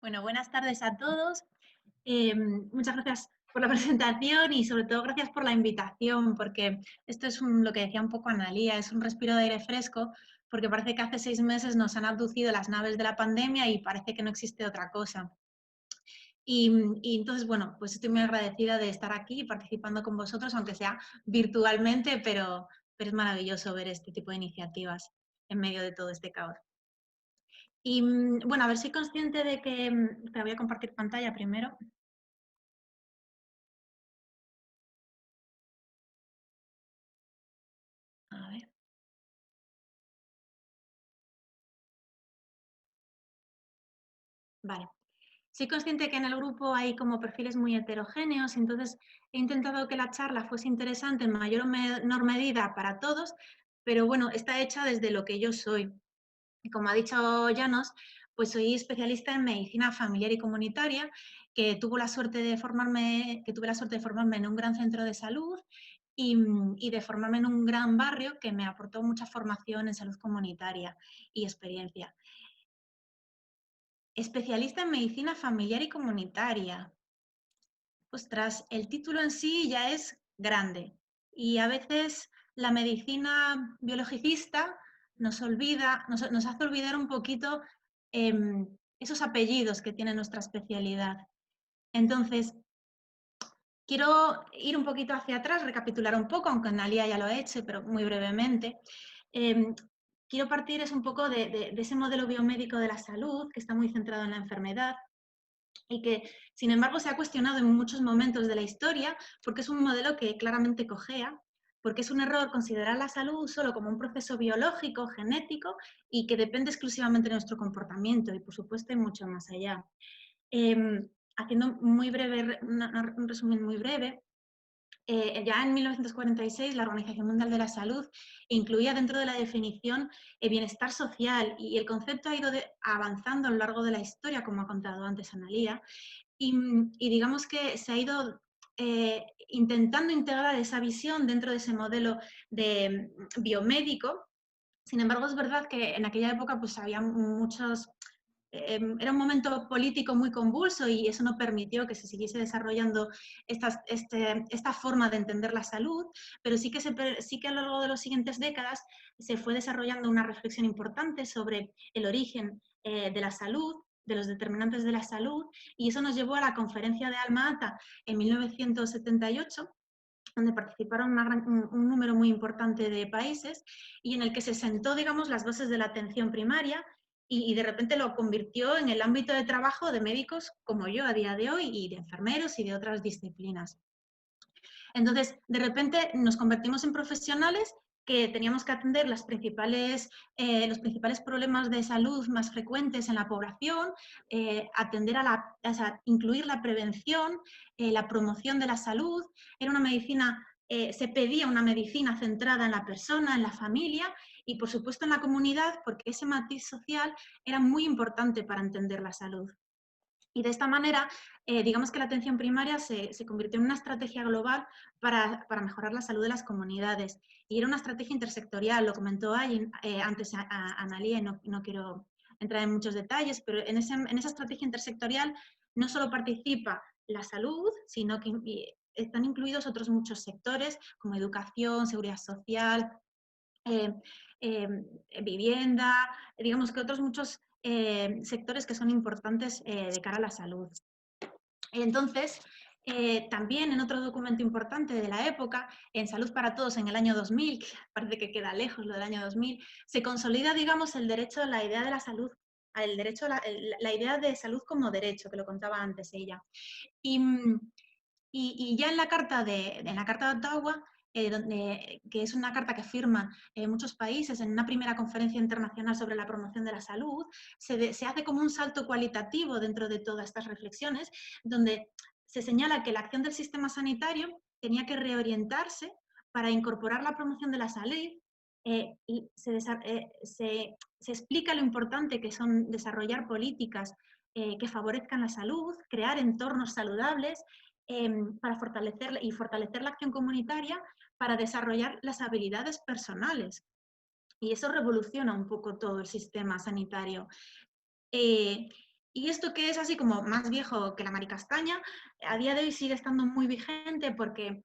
Bueno, buenas tardes a todos. Muchas gracias por la presentación y sobre todo gracias por la invitación, porque esto es lo que decía un poco Analía, es un respiro de aire fresco, porque parece que hace 6 meses nos han abducido las naves de la pandemia y parece que no existe otra cosa. Y entonces, bueno, pues estoy muy agradecida de estar aquí participando con vosotros, aunque sea virtualmente, pero es maravilloso ver este tipo de iniciativas en medio de todo este caos. Y bueno, a ver, soy consciente de que, te voy a compartir pantalla primero. A ver, vale. Soy consciente que en el grupo hay como perfiles muy heterogéneos, entonces he intentado que la charla fuese interesante en mayor o menor medida para todos, pero bueno, está hecha desde lo que yo soy. Y como ha dicho Llanos, pues soy especialista en medicina familiar y comunitaria, que tuve la suerte de formarme en un gran centro de salud y de formarme en un gran barrio que me aportó mucha formación en salud comunitaria y experiencia. Especialista en medicina familiar y comunitaria. Ostras, el título en sí ya es grande y a veces la medicina biologicista nos hace olvidar un poquito esos apellidos que tiene nuestra especialidad. Entonces, quiero ir un poquito hacia atrás, recapitular un poco, aunque Analia ya lo ha hecho, pero muy brevemente. Em, Quiero partir un poco de ese modelo biomédico de la salud, que está muy centrado en la enfermedad, y que, sin embargo, se ha cuestionado en muchos momentos de la historia porque es un modelo que claramente cojea, porque es un error considerar la salud solo como un proceso biológico, genético y que depende exclusivamente de nuestro comportamiento y, por supuesto, hay mucho más allá. Haciendo muy breve, un resumen muy breve, ya en 1946 la Organización Mundial de la Salud incluía dentro de la definición el bienestar social y el concepto ha ido avanzando a lo largo de la historia, como ha contado antes Analía, y digamos que se ha ido intentando integrar esa visión dentro de ese modelo de biomédico. Sin embargo, es verdad que en aquella época pues había muchos era un momento político muy convulso y eso no permitió que se siguiese desarrollando esta forma de entender la salud, pero sí que a lo largo de las siguientes décadas se fue desarrollando una reflexión importante sobre el origen de la salud, de los determinantes de la salud, y eso nos llevó a la conferencia de Alma-Ata en 1978, donde participaron un número muy importante de países y en el que se sentó, digamos, las bases de la atención primaria y de repente lo convirtió en el ámbito de trabajo de médicos como yo a día de hoy y de enfermeros y de otras disciplinas. Entonces, de repente nos convertimos en profesionales que teníamos que atender los principales problemas de salud más frecuentes en la población, incluir la prevención, la promoción de la salud. Era una medicina, se pedía una medicina centrada en la persona, en la familia y, por supuesto, en la comunidad, porque ese matiz social era muy importante para entender la salud. Y de esta manera, digamos que la atención primaria se convirtió en una estrategia global para mejorar la salud de las comunidades. Y era una estrategia intersectorial, lo comentó antes Analía, y no quiero entrar en muchos detalles, pero en esa estrategia intersectorial no solo participa la salud, sino que están incluidos otros muchos sectores como educación, seguridad social, eh, eh, vivienda, digamos que otros muchos sectores que son importantes de cara a la salud. Entonces, también en otro documento importante de la época, en Salud para Todos en el año 2000, que parece que queda lejos lo del año 2000, se consolida, digamos, el derecho, la idea de la salud, el derecho, la idea de salud como derecho, que lo contaba antes ella. Y, y ya en la Carta de Ottawa, que es una carta que firman muchos países en una primera conferencia internacional sobre la promoción de la salud, se hace como un salto cualitativo dentro de todas estas reflexiones, donde se señala que la acción del sistema sanitario tenía que reorientarse para incorporar la promoción de la salud y se explica lo importante que son desarrollar políticas que favorezcan la salud, crear entornos saludables para fortalecer la acción comunitaria para desarrollar las habilidades personales. Y eso revoluciona un poco todo el sistema sanitario. Eh, Y esto que es así como más viejo que la maricastaña, a día de hoy sigue estando muy vigente porque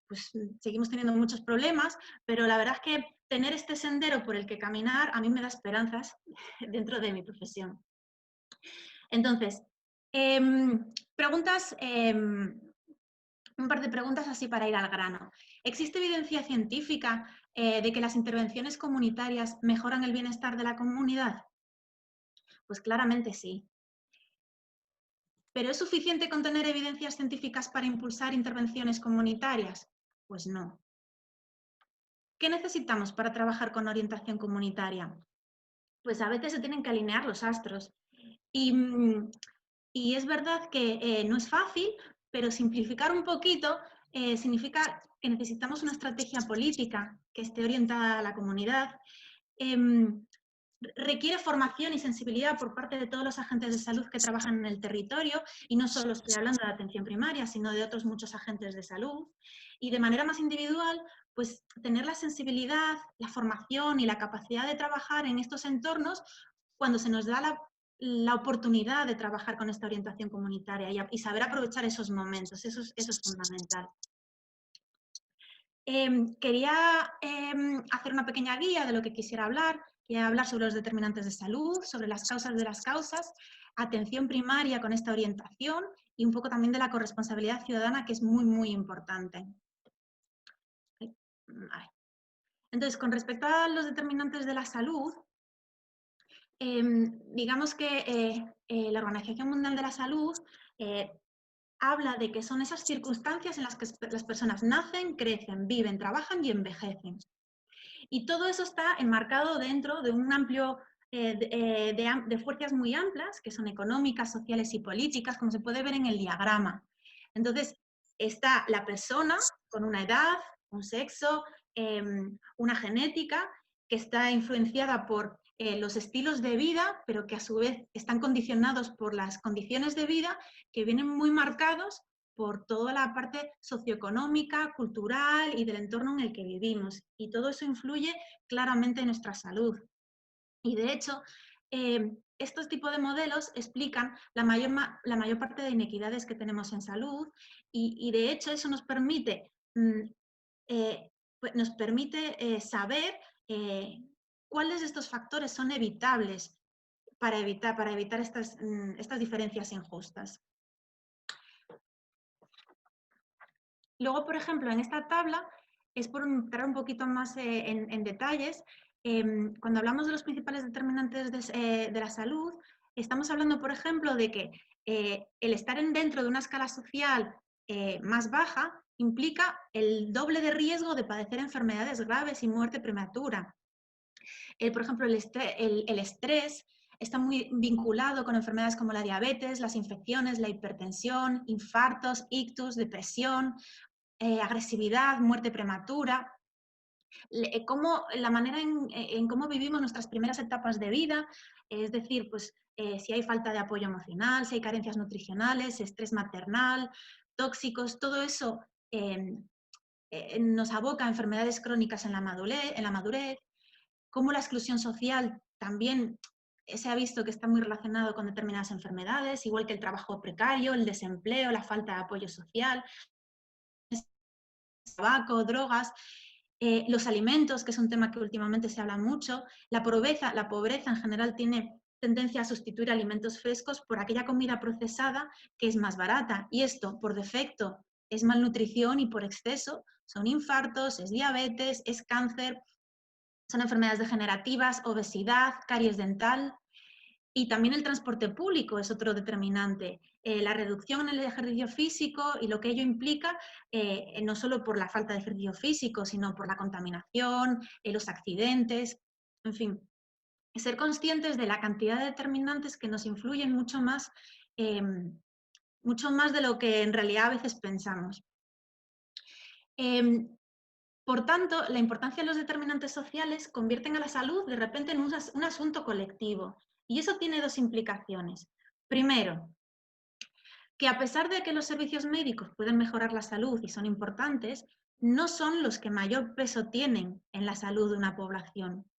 pues, seguimos teniendo muchos problemas, pero la verdad es que tener este sendero por el que caminar a mí me da esperanzas dentro de mi profesión. Entonces, preguntas, un par de preguntas así para ir al grano. ¿Existe evidencia científica de que las intervenciones comunitarias mejoran el bienestar de la comunidad? Pues claramente sí. ¿Pero es suficiente con tener evidencias científicas para impulsar intervenciones comunitarias? Pues no. ¿Qué necesitamos para trabajar con orientación comunitaria? Pues a veces se tienen que alinear los astros. Y es verdad que no es fácil, pero simplificar un poquito significa que necesitamos una estrategia política que esté orientada a la comunidad. Requiere formación y sensibilidad por parte de todos los agentes de salud que trabajan en el territorio, y no solo estoy hablando de atención primaria, sino de otros muchos agentes de salud. Y de manera más individual, pues tener la sensibilidad, la formación y la capacidad de trabajar en estos entornos cuando se nos da la oportunidad de trabajar con esta orientación comunitaria y saber aprovechar esos momentos, eso es fundamental. Quería hacer una pequeña guía de lo que quisiera hablar. Quería hablar sobre los determinantes de salud, sobre las causas de las causas, atención primaria con esta orientación y un poco también de la corresponsabilidad ciudadana, que es muy, muy importante. Vale. Entonces, con respecto a los determinantes de la salud, digamos que la Organización Mundial de la Salud habla de que son esas circunstancias en las que las personas nacen, crecen, viven, trabajan y envejecen. Y todo eso está enmarcado dentro de un amplio de fuerzas muy amplias, que son económicas, sociales y políticas, como se puede ver en el diagrama. Entonces, está la persona con una edad, un sexo, una genética, que está influenciada por los estilos de vida, pero que a su vez están condicionados por las condiciones de vida, que vienen muy marcados por toda la parte socioeconómica, cultural y del entorno en el que vivimos. Y todo eso influye claramente en nuestra salud. Y de hecho, estos tipos de modelos explican la mayor parte de inequidades que tenemos en salud y de hecho eso nos permite, saber cuáles de estos factores son evitables para evitar estas diferencias injustas. Luego, por ejemplo, en esta tabla, es por entrar un poquito más en detalles, cuando hablamos de los principales determinantes de la salud, estamos hablando, por ejemplo, de que el estar dentro de una escala social más baja implica el doble de riesgo de padecer enfermedades graves y muerte prematura. Por ejemplo, el estrés está muy vinculado con enfermedades como la diabetes, las infecciones, la hipertensión, infartos, ictus, depresión, agresividad, muerte prematura, la manera en cómo vivimos nuestras primeras etapas de vida, es decir, pues si hay falta de apoyo emocional, si hay carencias nutricionales, estrés maternal, tóxicos, todo eso nos aboca a enfermedades crónicas en la madurez, cómo la exclusión social también se ha visto que está muy relacionado con determinadas enfermedades, igual que el trabajo precario, el desempleo, la falta de apoyo social, tabaco, drogas, los alimentos, que es un tema que últimamente se habla mucho, la pobreza en general tiene tendencia a sustituir alimentos frescos por aquella comida procesada que es más barata, y esto por defecto es malnutrición y por exceso son infartos, es diabetes, es cáncer, son enfermedades degenerativas, obesidad, caries dental. Y también el transporte público es otro determinante. La reducción en el ejercicio físico y lo que ello implica, no solo por la falta de ejercicio físico, sino por la contaminación, los accidentes, en fin. Ser conscientes de la cantidad de determinantes que nos influyen mucho más de lo que en realidad a veces pensamos. Por tanto, la importancia de los determinantes sociales convierten a la salud de repente en un asunto colectivo. Y eso tiene dos implicaciones. Primero, que a pesar de que los servicios médicos pueden mejorar la salud y son importantes, no son los que mayor peso tienen en la salud de una población.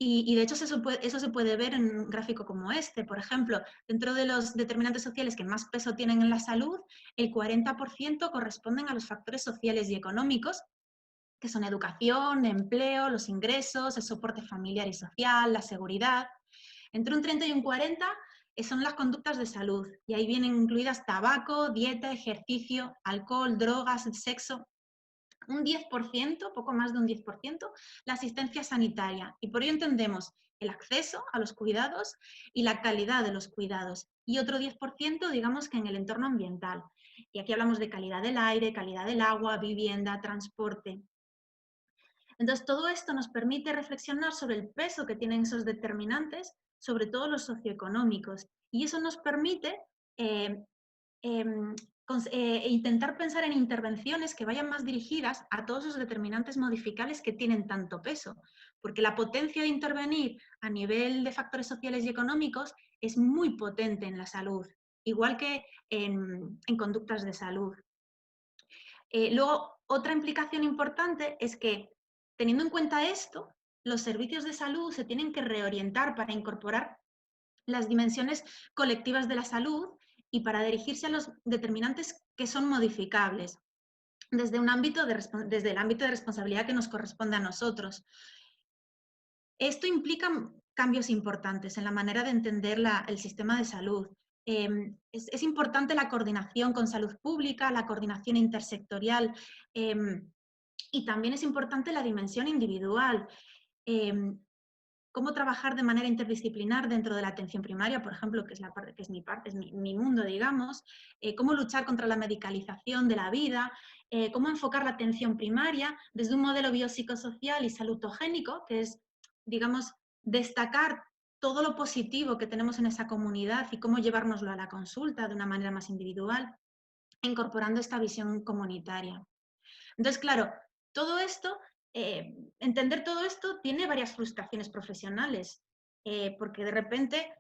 Y de hecho eso se puede ver en un gráfico como este. Por ejemplo, dentro de los determinantes sociales que más peso tienen en la salud, el 40% corresponden a los factores sociales y económicos, que son educación, empleo, los ingresos, el soporte familiar y social, la seguridad. Entre un 30 y un 40 son las conductas de salud, y ahí vienen incluidas tabaco, dieta, ejercicio, alcohol, drogas, sexo. Un 10%, poco más de un 10%, la asistencia sanitaria. Y por ello entendemos el acceso a los cuidados y la calidad de los cuidados. Y otro 10%, digamos que en el entorno ambiental. Y aquí hablamos de calidad del aire, calidad del agua, vivienda, transporte. Entonces, todo esto nos permite reflexionar sobre el peso que tienen esos determinantes, sobre todo los socioeconómicos. Y eso nos permite eh, em, intentar pensar en intervenciones que vayan más dirigidas a todos esos determinantes modificables que tienen tanto peso, porque la potencia de intervenir a nivel de factores sociales y económicos es muy potente en la salud, igual que en conductas de salud. Luego, otra implicación importante es que, teniendo en cuenta esto, los servicios de salud se tienen que reorientar para incorporar las dimensiones colectivas de la salud y para dirigirse a los determinantes que son modificables, desde el ámbito de responsabilidad que nos corresponde a nosotros. Esto implica cambios importantes en la manera de entender el sistema de salud. Es importante la coordinación con salud pública, la coordinación intersectorial, y también es importante la dimensión individual. Cómo trabajar de manera interdisciplinar dentro de la atención primaria, por ejemplo, que es la parte que es mi parte, es mi mundo, digamos, cómo luchar contra la medicalización de la vida, cómo enfocar la atención primaria desde un modelo biopsicosocial y salutogénico, que es, digamos, destacar todo lo positivo que tenemos en esa comunidad y cómo llevárnoslo a la consulta de una manera más individual, incorporando esta visión comunitaria. Entonces, claro, todo esto, entender todo esto tiene varias frustraciones profesionales, porque de repente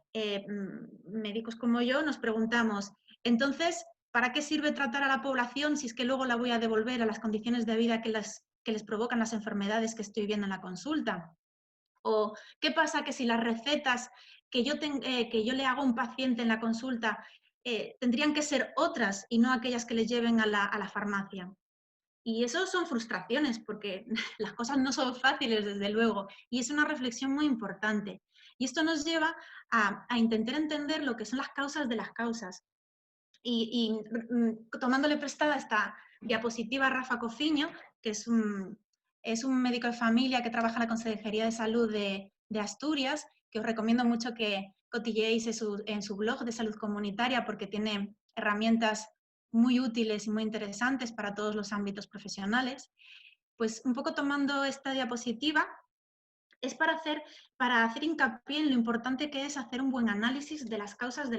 médicos como yo nos preguntamos, entonces, ¿para qué sirve tratar a la población si es que luego la voy a devolver a las condiciones de vida que les provocan las enfermedades que estoy viendo en la consulta? ¿O qué pasa que si las recetas que yo le hago a un paciente en la consulta tendrían que ser otras y no aquellas que le lleven a la farmacia? Y eso son frustraciones, porque las cosas no son fáciles, desde luego, y es una reflexión muy importante. Y esto nos lleva a intentar entender lo que son las causas de las causas. Tomándole prestada esta diapositiva a Rafa Cociño, que es un médico de familia que trabaja en la Consejería de Salud de Asturias, que os recomiendo mucho que cotilleéis en su blog de salud comunitaria, porque tiene herramientas muy útiles y muy interesantes para todos los ámbitos profesionales. Pues un poco tomando esta diapositiva, es para hacer hincapié en lo importante que es hacer un buen análisis de las causas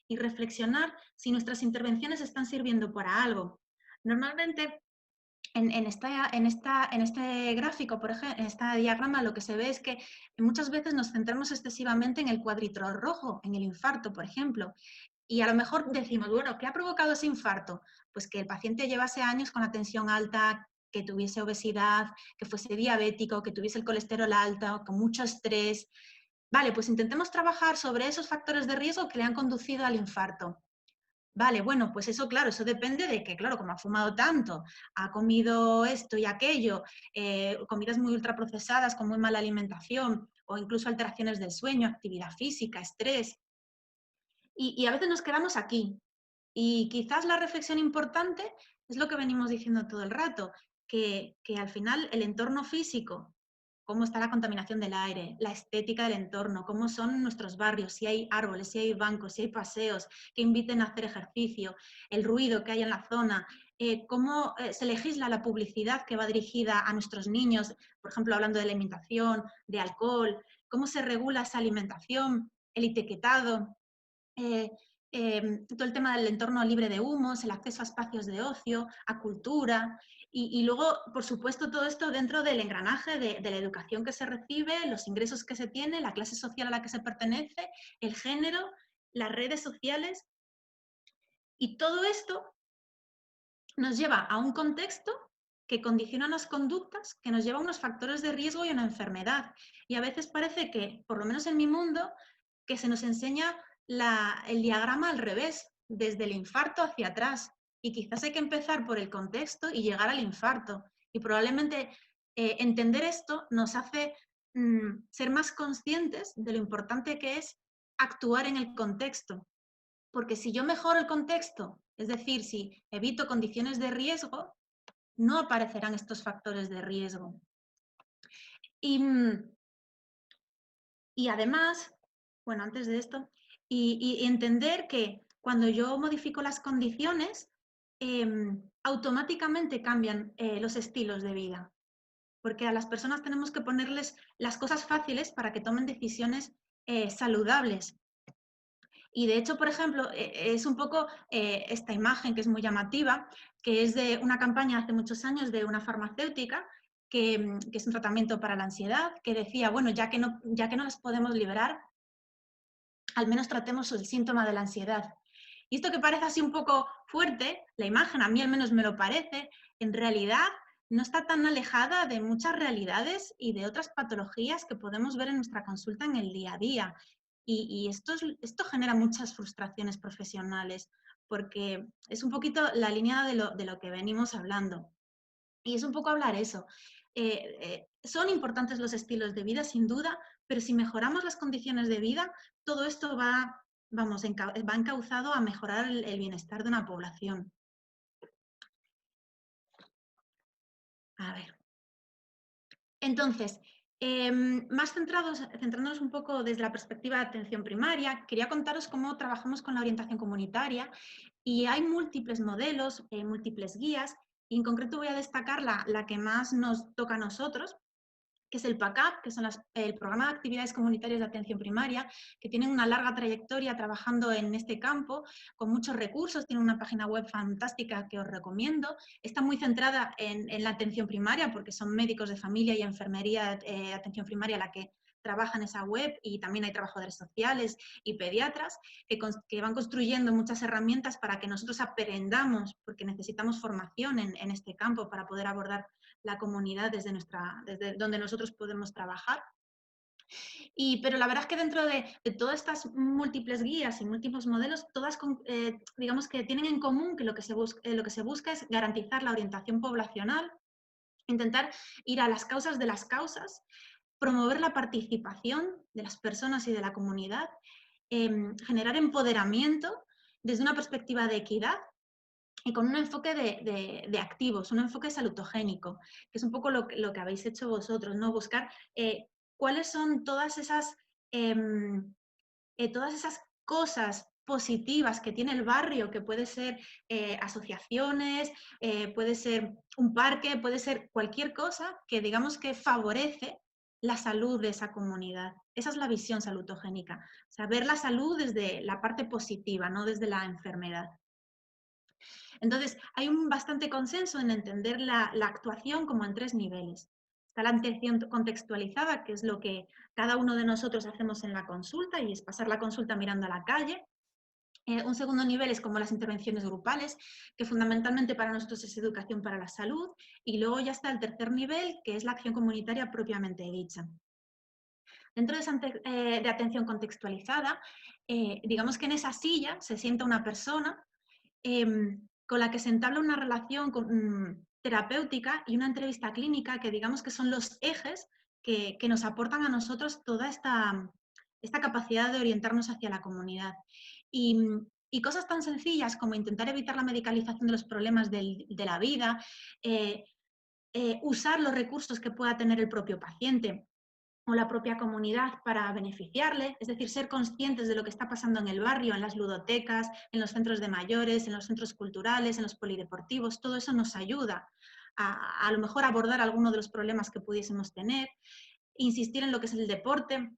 y reflexionar si nuestras intervenciones están sirviendo para algo. Normalmente, en este gráfico, por ejemplo, en este diagrama, lo que se ve es que muchas veces nos centramos excesivamente en el cuadrito rojo, en el infarto, por ejemplo, y a lo mejor decimos, bueno, ¿qué ha provocado ese infarto? Pues que el paciente llevase años con la tensión alta, que tuviese obesidad, que fuese diabético, que tuviese el colesterol alto, con mucho estrés. Vale, pues intentemos trabajar sobre esos factores de riesgo que le han conducido al infarto. Vale, bueno, pues eso, claro, eso depende de que, claro, como ha fumado tanto, ha comido esto y aquello, comidas muy ultraprocesadas con muy mala alimentación o incluso alteraciones del sueño, actividad física, estrés. Y a veces nos quedamos aquí. Y quizás la reflexión importante es lo que venimos diciendo todo el rato, que al final el entorno físico, cómo está la contaminación del aire, la estética del entorno, cómo son nuestros barrios, si hay árboles, si hay bancos, si hay paseos que inviten a hacer ejercicio, el ruido que hay en la zona, cómo se legisla la publicidad que va dirigida a nuestros niños, por ejemplo, hablando de alimentación, de alcohol, cómo se regula esa alimentación, el etiquetado, eh, todo el tema del entorno libre de humos, el acceso a espacios de ocio, a cultura, y luego, por supuesto, todo esto dentro del engranaje de la educación que se recibe, los ingresos que se tiene, la clase social a la que se pertenece, el género, las redes sociales, y todo esto nos lleva a un contexto que condicionan las conductas, que nos llevan a unos factores de riesgo y una enfermedad. Y a veces parece que, por lo menos en mi mundo, que se nos enseña el diagrama al revés, desde el infarto hacia atrás. Y quizás hay que empezar por el contexto y llegar al infarto. Y probablemente entender esto nos hace ser más conscientes de lo importante que es actuar en el contexto. Porque si yo mejoro el contexto, es decir, si evito condiciones de riesgo, no aparecerán estos factores de riesgo. Y además, bueno, antes de esto, y entender que cuando yo modifico las condiciones, automáticamente cambian los estilos de vida. Porque a las personas tenemos que ponerles las cosas fáciles para que tomen decisiones saludables. Y de hecho, por ejemplo, es un poco esta imagen que es muy llamativa, que es de una campaña hace muchos años de una farmacéutica que es un tratamiento para la ansiedad, que decía, bueno, ya que no las podemos liberar, al menos tratemos el síntoma de la ansiedad. Y esto que parece así un poco fuerte, la imagen, a mí al menos me lo parece, en realidad no está tan alejada de muchas realidades y de otras patologías que podemos ver en nuestra consulta en el día a día. Y esto genera muchas frustraciones profesionales, porque es un poquito la línea de lo que venimos hablando. Y es un poco hablar eso. Son importantes los estilos de vida, sin duda, pero si mejoramos las condiciones de vida, todo esto va encauzado a mejorar el bienestar de una población. A ver. Entonces, centrándonos un poco desde la perspectiva de atención primaria, quería contaros cómo trabajamos con la orientación comunitaria y hay múltiples modelos, múltiples guías, y en concreto voy a destacar la que más nos toca a nosotros, que es el PACAP, que son el Programa de Actividades Comunitarias de Atención Primaria, que tienen una larga trayectoria trabajando en este campo, con muchos recursos, tienen una página web fantástica que os recomiendo. Está muy centrada en la atención primaria, porque son médicos de familia y enfermería de atención primaria la que trabajan esa web, y también hay trabajadores sociales y pediatras que van construyendo muchas herramientas para que nosotros aprendamos, porque necesitamos formación en este campo para poder abordar la comunidad desde donde nosotros podemos trabajar. Pero la verdad es que dentro de todas estas múltiples guías y múltiples modelos, todas digamos que tienen en común que lo que se busca es garantizar la orientación poblacional, intentar ir a las causas de las causas, promover la participación de las personas y de la comunidad, generar empoderamiento desde una perspectiva de equidad y con un enfoque de activos, un enfoque salutogénico, que es un poco lo que habéis hecho vosotros, ¿no? Buscar cuáles son todas esas cosas positivas que tiene el barrio, que puede ser asociaciones, puede ser un parque, puede ser cualquier cosa que digamos que favorece la salud de esa comunidad. Esa es la visión salutogénica, o sea, ver la salud desde la parte positiva, no desde la enfermedad. Entonces, hay un bastante consenso en entender la actuación como en 3 niveles. Está la atención contextualizada, que es lo que cada uno de nosotros hacemos en la consulta, y es pasar la consulta mirando a la calle. Un segundo nivel es como las intervenciones grupales, que fundamentalmente para nosotros es educación para la salud. Y luego ya está el tercer nivel, que es la acción comunitaria propiamente dicha. Dentro de esa de atención contextualizada, digamos que en esa silla se sienta una persona con la que se entabla una relación terapéutica y una entrevista clínica, que digamos que son los ejes que nos aportan a nosotros toda esta capacidad de orientarnos hacia la comunidad. Y cosas tan sencillas como intentar evitar la medicalización de los problemas de la vida, usar los recursos que pueda tener el propio paciente o la propia comunidad para beneficiarle, es decir, ser conscientes de lo que está pasando en el barrio, en las ludotecas, en los centros de mayores, en los centros culturales, en los polideportivos. Todo eso nos ayuda a lo mejor abordar alguno de los problemas que pudiésemos tener, insistir en lo que es el deporte.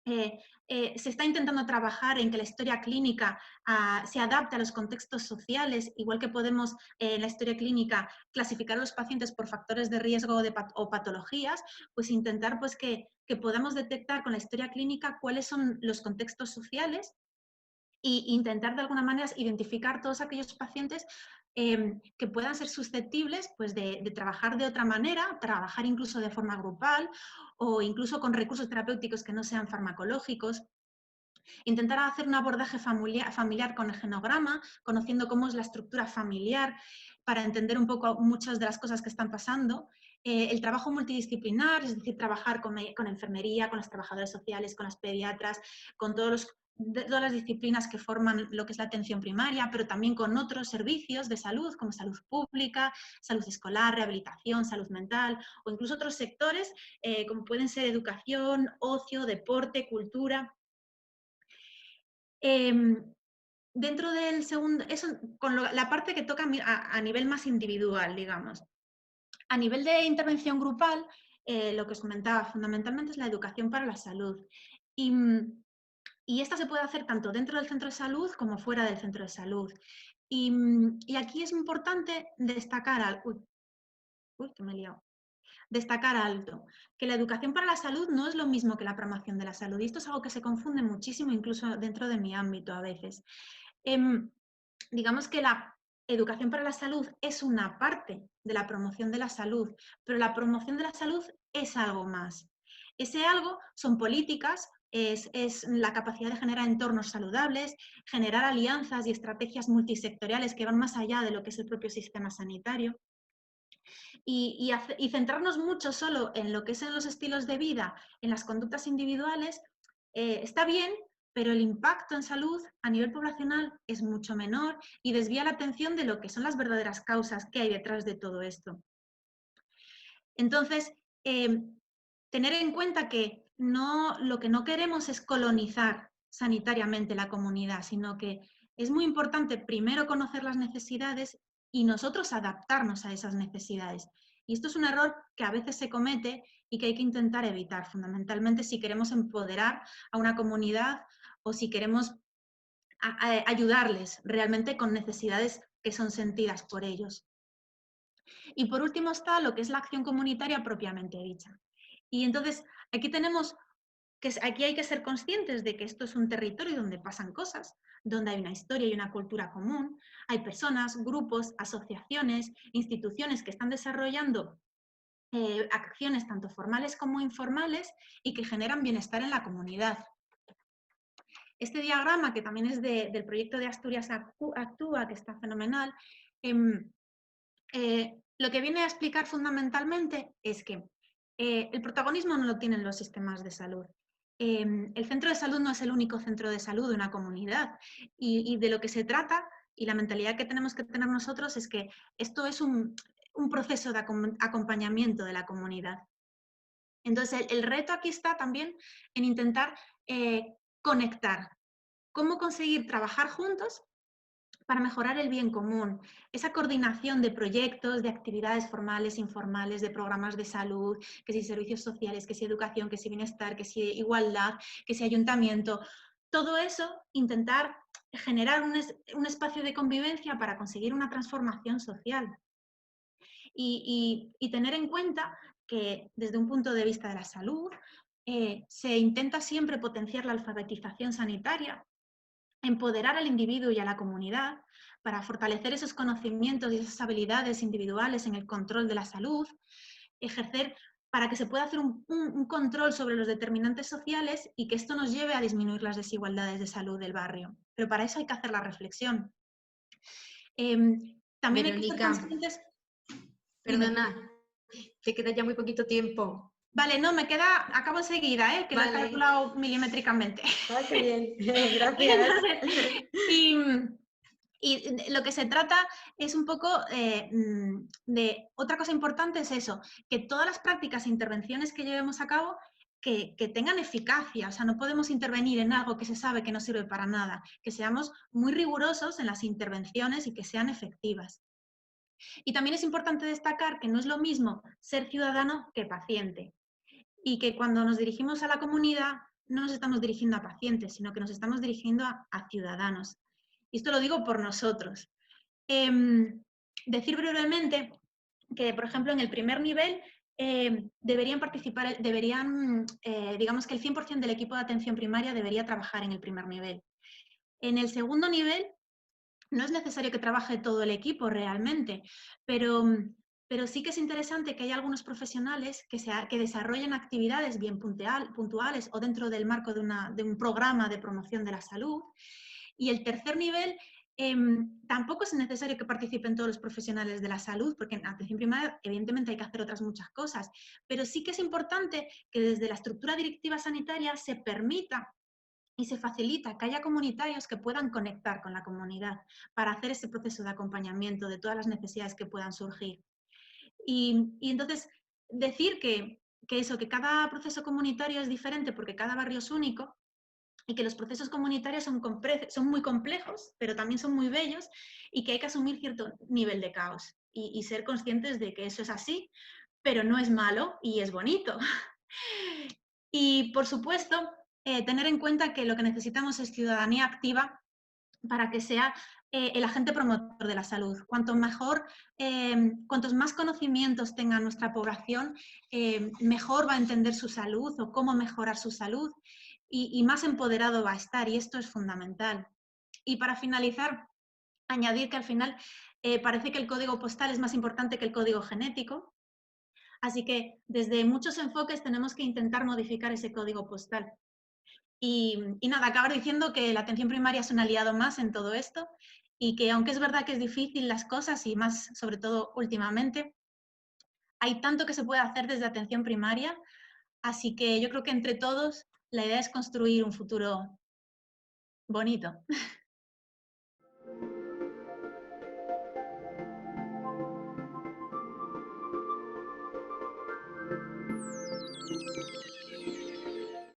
Se está intentando trabajar en que la historia clínica se adapte a los contextos sociales, igual que podemos en la historia clínica clasificar a los pacientes por factores de riesgo o patologías, pues intentar pues, que podamos detectar con la historia clínica cuáles son los contextos sociales e intentar de alguna manera identificar todos aquellos pacientes que puedan ser susceptibles pues, de trabajar de otra manera, trabajar incluso de forma grupal o incluso con recursos terapéuticos que no sean farmacológicos. Intentar hacer un abordaje familiar con el genograma, conociendo cómo es la estructura familiar, para entender un poco muchas de las cosas que están pasando. El trabajo multidisciplinar, es decir, trabajar con enfermería, con los trabajadores sociales, con las pediatras, con todas las disciplinas que forman lo que es la atención primaria, pero también con otros servicios de salud, como salud pública, salud escolar, rehabilitación, salud mental, o incluso otros sectores, como pueden ser educación, ocio, deporte, cultura. Dentro del segundo, eso con la parte que toca a nivel más individual, digamos. A nivel de intervención grupal, lo que os comentaba fundamentalmente es la educación para la salud. Y esta se puede hacer tanto dentro del centro de salud como fuera del centro de salud. Y aquí es importante destacar, que me he liado. Destacar alto, que la educación para la salud no es lo mismo que la promoción de la salud. Y esto es algo que se confunde muchísimo, incluso dentro de mi ámbito a veces. Digamos que la educación para la salud es una parte de la promoción de la salud, pero la promoción de la salud es algo más. Ese algo son políticas, es la capacidad de generar entornos saludables, generar alianzas y estrategias multisectoriales que van más allá de lo que es el propio sistema sanitario. Y centrarnos mucho solo en lo que son los estilos de vida, en las conductas individuales, está bien, pero el impacto en salud a nivel poblacional es mucho menor y desvía la atención de lo que son las verdaderas causas que hay detrás de todo esto. Entonces, tener en cuenta que lo que no queremos es colonizar sanitariamente la comunidad, sino que es muy importante primero conocer las necesidades y nosotros adaptarnos a esas necesidades. Y esto es un error que a veces se comete y que hay que intentar evitar, fundamentalmente si queremos empoderar a una comunidad o si queremos ayudarles realmente con necesidades que son sentidas por ellos. Y por último está lo que es la acción comunitaria propiamente dicha. Y entonces aquí tenemos aquí hay que ser conscientes de que esto es un territorio donde pasan cosas, donde hay una historia y una cultura común, hay personas, grupos, asociaciones, instituciones que están desarrollando acciones tanto formales como informales y que generan bienestar en la comunidad. Este diagrama, que también es del proyecto de Asturias Actúa, que está fenomenal, lo que viene a explicar fundamentalmente es que el protagonismo no lo tienen los sistemas de salud. El centro de salud no es el único centro de salud de una comunidad y de lo que se trata y la mentalidad que tenemos que tener nosotros es que esto es un proceso de acompañamiento de la comunidad. Entonces, el reto aquí está también en intentar conectar. ¿Cómo conseguir trabajar juntos para mejorar el bien común? Esa coordinación de proyectos, de actividades formales, informales, de programas de salud, que si servicios sociales, que si educación, que si bienestar, que si igualdad, que si ayuntamiento. Todo eso, intentar generar un espacio de convivencia para conseguir una transformación social. Y tener en cuenta que desde un punto de vista de la salud, se intenta siempre potenciar la alfabetización sanitaria, empoderar al individuo y a la comunidad para fortalecer esos conocimientos y esas habilidades individuales en el control de la salud, ejercer para que se pueda hacer un control sobre los determinantes sociales y que esto nos lleve a disminuir las desigualdades de salud del barrio. Pero para eso hay que hacer la reflexión. También hay que ser conscientes... Perdona, te queda ya muy poquito tiempo. Vale, no, acabo enseguida, que vale. Lo he calculado milimétricamente. Ah, qué bien, gracias. Y lo que se trata es un poco de... Otra cosa importante es eso, que todas las prácticas e intervenciones que llevemos a cabo que tengan eficacia, o sea, no podemos intervenir en algo que se sabe que no sirve para nada, que seamos muy rigurosos en las intervenciones y que sean efectivas. Y también es importante destacar que no es lo mismo ser ciudadano que paciente y que cuando nos dirigimos a la comunidad no nos estamos dirigiendo a pacientes, sino que nos estamos dirigiendo a ciudadanos. Y esto lo digo por nosotros. Decir brevemente que, por ejemplo, en el primer nivel deberían participar, digamos que el 100% del equipo de atención primaria debería trabajar en el primer nivel. En el segundo nivel No es necesario que trabaje todo el equipo realmente, pero, pero sí que es interesante que haya algunos profesionales que desarrollen actividades bien puntuales o dentro del marco de un programa de promoción de la salud. Y el tercer nivel, tampoco es necesario que participen todos los profesionales de la salud, porque en atención primaria evidentemente hay que hacer otras muchas cosas, pero sí que es importante que desde la estructura directiva sanitaria se permita y se facilita que haya comunitarios que puedan conectar con la comunidad para hacer ese proceso de acompañamiento de todas las necesidades que puedan surgir. Y entonces, decir que cada proceso comunitario es diferente porque cada barrio es único y que los procesos comunitarios son muy complejos, pero también son muy bellos y que hay que asumir cierto nivel de caos y ser conscientes de que eso es así, pero no es malo y es bonito. Y, por supuesto, tener en cuenta que lo que necesitamos es ciudadanía activa para que sea el agente promotor de la salud. Cuantos más conocimientos tenga nuestra población, mejor va a entender su salud o cómo mejorar su salud y más empoderado va a estar, y esto es fundamental. Y para finalizar, añadir que al final parece que el código postal es más importante que el código genético, así que desde muchos enfoques tenemos que intentar modificar ese código postal. Y nada, acabar diciendo que la atención primaria es un aliado más en todo esto y que aunque es verdad que es difícil las cosas y más sobre todo últimamente, hay tanto que se puede hacer desde atención primaria, así que yo creo que entre todos la idea es construir un futuro bonito.